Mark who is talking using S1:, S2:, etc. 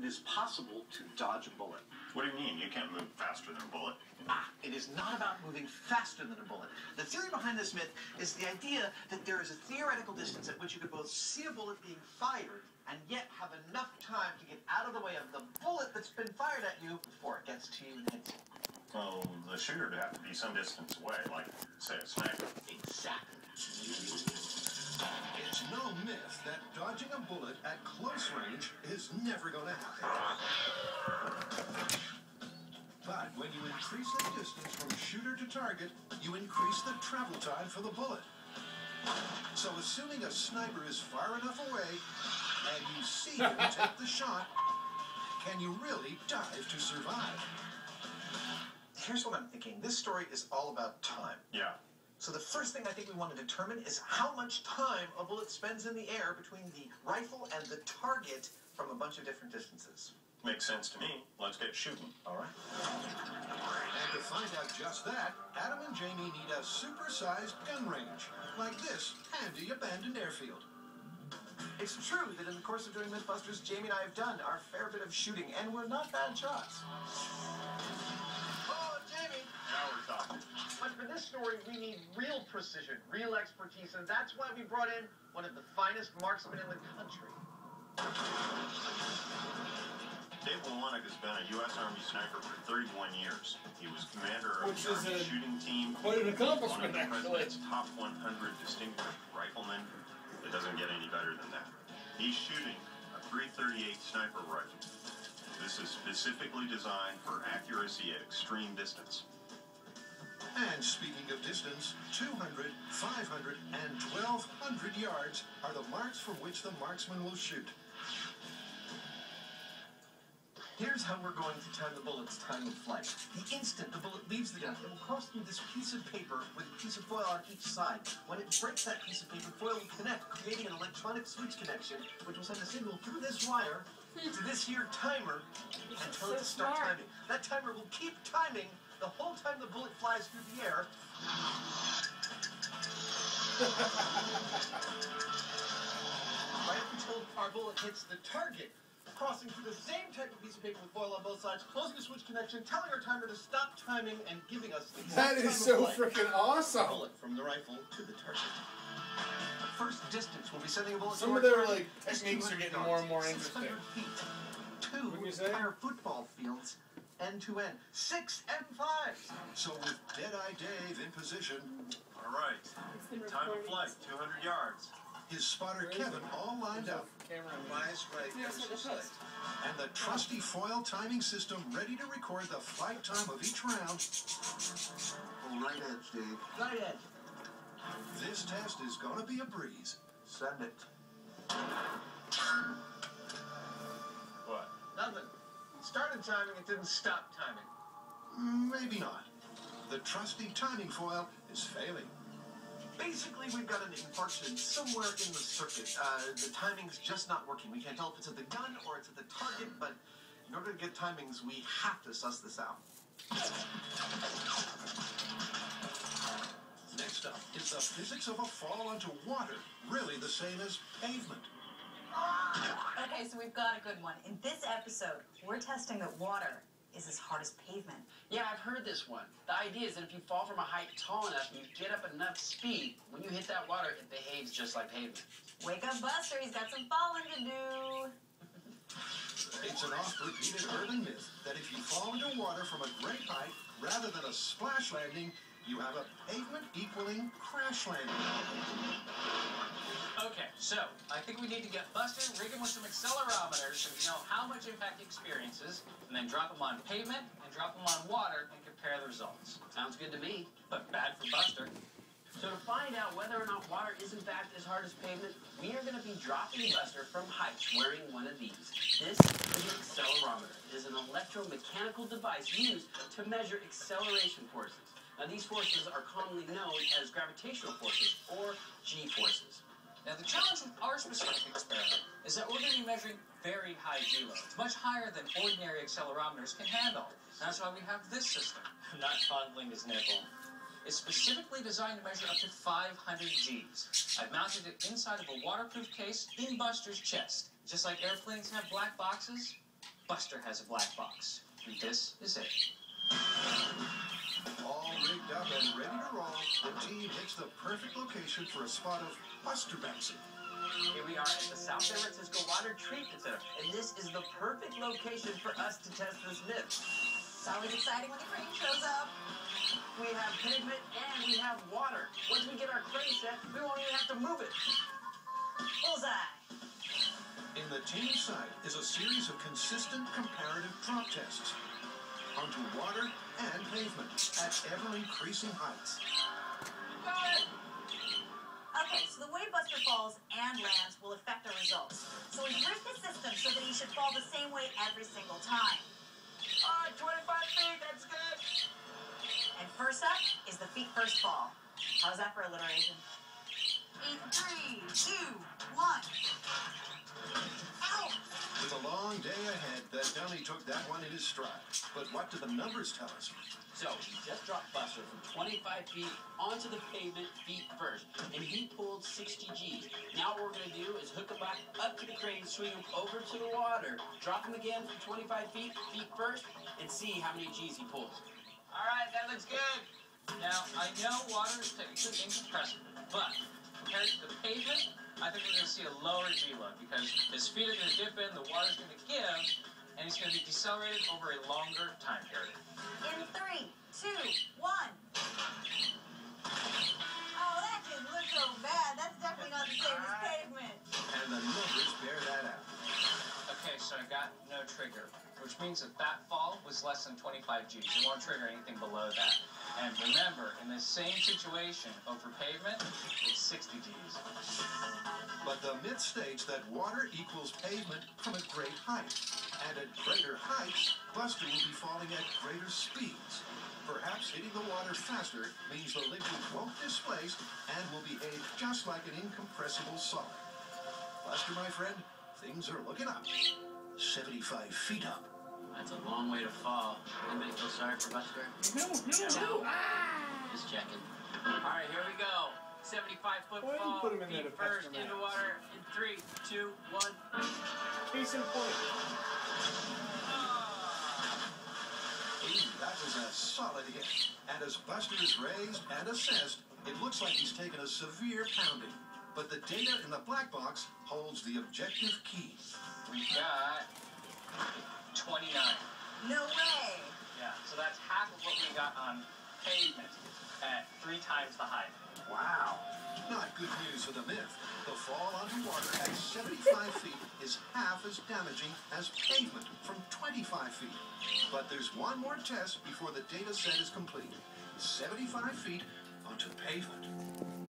S1: is possible to dodge a bullet.
S2: What do you mean? You can't move faster than a bullet.
S1: It is not about moving faster than a bullet. The theory behind this myth is the idea that there is a theoretical distance at which you could both see a bullet being fired and yet have enough time to get out of the way of the bullet that's been fired at you before it gets to you and hits you.
S2: Well, the shooter would have to be some distance away, like, say, a sniper.
S1: Exactly.
S3: It's no myth that dodging a bullet at close range is never going to happen. But when you increase the distance from shooter to target, you increase the travel time for the bullet. So assuming a sniper is far enough away and you see him take the shot, can you really dive to survive?
S1: Here's what I'm thinking. This story is all about time.
S2: Yeah.
S1: So the first thing I think we want to determine is how much time a bullet spends in the air between the rifle and the target from a bunch of different distances.
S2: Makes sense to me. Let's get shooting.
S1: All right.
S3: And to find out just that, Adam and Jamie need a super-sized gun range, like this handy abandoned airfield.
S1: It's true that in the course of doing Mythbusters, Jamie and I have done our fair bit of shooting, and we're not bad shots. Oh, Jamie!
S2: Now we're talking.
S1: But for this story, we need real precision, real expertise, and that's why we brought in one of the finest marksmen in the country.
S2: Dave Lewanik has been a U.S. Army sniper for 31 years. He was commander of
S4: Which
S2: the
S4: is
S2: Army shooting team.
S4: quite an accomplishment,
S2: one of the
S4: actually.
S2: President's top 100 distinguished riflemen. It doesn't get any better than that. He's shooting a .338 sniper rifle. This is specifically designed for accuracy at extreme distance.
S3: And speaking of distance, 200, 500, and 1,200 yards are the marks from which the marksman will shoot.
S1: Here's how we're going to time the bullet's time of flight. The instant the bullet leaves the gun, it will cross through this piece of paper with a piece of foil on each side. When it breaks that piece of paper, foil will connect, creating an electronic switch connection, which will send a signal through this wire to this here timer until it starts timing. That timer will keep timing the whole time the bullet flies through the air. Right until our bullet hits the target, crossing through the same type of piece of paper with foil on both sides, closing the switch connection, telling our timer to stop timing, and giving us the
S4: That is so freaking awesome.
S1: bullet from the rifle to the target. The first distance we'll be sending a bullet.
S4: Some of their techniques are getting more and more interesting.
S1: 600 feet. Two
S4: Wouldn't you say?
S1: entire football fields, end to end. 6 M5s.
S3: So with Deadeye Dave in position,
S2: All right. Time of flight, 200 yards.
S3: his spotter Kevin all lined up,
S4: Camera and
S1: Bias right.
S3: and the trusty foil timing system ready to record the flight time of each round.
S1: Oh, right edge, Dave. Right edge.
S3: This test is gonna be a breeze.
S1: Send it.
S2: What?
S1: Nothing. It started timing, it didn't stop timing.
S3: Maybe not. The trusty timing foil is failing.
S1: Basically, we've got an infarction somewhere in the circuit. The timing's just not working. We can't tell if it's at the gun or it's at the target, but in order to get timings, we have to suss this out.
S3: Next up, is the physics of a fall onto water really the same as pavement?
S5: Okay, so we've got a good one. In this episode, we're testing that water is as hard as pavement.
S6: Yeah, I've heard this one. The idea is that if you fall from a height tall enough and you get up enough speed, when you hit that water, it behaves just like pavement.
S5: Wake up, Buster. He's got some falling to do.
S3: It's an oft-repeated urban myth that if you fall into water from a great height, rather than a splash landing, you have a pavement equaling crash landing.
S6: Okay, so I think we need to get Buster, rig him with some accelerometers so we know how much impact he experiences, and then drop him on pavement and drop him on water and compare the results. Sounds good to me, but bad for Buster. So to find out whether or not water is in fact as hard as pavement, we are going to be dropping Buster from heights wearing one of these. This is an accelerometer. It is an electromechanical device used to measure acceleration forces. Now these forces are commonly known as gravitational forces, or G-forces. Now, the challenge with our specific experiment is that we're going to be measuring very high G loads, much higher than ordinary accelerometers can handle. That's why we have this system. I'm not fondling his nipple. It's specifically designed to measure up to 500 Gs. I've mounted it inside of a waterproof case in Buster's chest. Just like airplanes have black boxes, Buster has a black box. And this is it.
S3: All rigged up and ready to roll, the team hits the perfect location for a spot of Buster bouncing.
S7: Here we are at the South San Francisco Water Treatment Center, and this is the perfect location for us to test this myth.
S5: It's always exciting when the crane shows up.
S7: We have pavement and we have water. Once we get our crane set, we won't even have to move it.
S5: Bullseye.
S3: In the team side is a series of consistent comparative drop tests onto water and pavement at ever-increasing heights.
S5: Okay, so the way Buster falls and lands will affect our results. So we've rigged the system so that he should fall the same way every single time.
S7: All right, 25 feet, that's good.
S5: And first up is the feet first fall. How's that for alliteration? In 3, 2, 1. Ow!
S3: With a long day ahead, the dummy took that one in his stride. But what do the numbers tell us?
S8: So, he just dropped Buster from 25 feet onto the pavement feet first, and he pulled 60 G's. Now what we're going to do is hook him back up to the crane, swing him over to the water, drop him again from 25 feet first, and see how many G's he pulls.
S6: All right, that looks good. Now, I know water is technically incompressible, but compared to the pavement, I think we're going to see a lower G load because his feet are going to dip in, the water's going to give, and he's going to be decelerated over a longer time period.
S5: In 3, 2, 1. Oh, that didn't look so bad. That's definitely not the same as pavement.
S3: And the numbers bear that out.
S6: Okay, so I got no trigger, which means that that fall was less than 25 G's. It won't trigger anything below that. And remember, in the same situation over pavement, it's 60 G's.
S3: But the myth states that water equals pavement from a great height. And at greater heights, Buster will be falling at greater speeds. Perhaps hitting the water faster means the liquid won't displace and will behave just like an incompressible solid. Buster, my friend, things are looking up. 75 feet up.
S8: That's a long way to fall. Anybody feel sorry for Buster?
S4: No.
S8: Just checking. All right, here we go. 75-foot
S4: Why didn't you
S8: fall.
S4: put him in there
S8: Feet
S4: to touch
S8: first
S4: the
S8: into
S4: mat?
S8: water in 3, 2, 1.
S4: Case in point.
S3: That was a solid hit. And as Buster is raised and assessed, it looks like he's taken a severe pounding. But the data in the black box holds the objective key.
S6: We got 29.
S5: No way.
S6: Yeah, so that's half of what we got on pavement at 3 times the height.
S3: Wow. Not good news for the myth. The fall onto water at 75 feet is half as damaging as pavement from 25 feet. But there's one more test before the data set is complete. 75 feet onto pavement.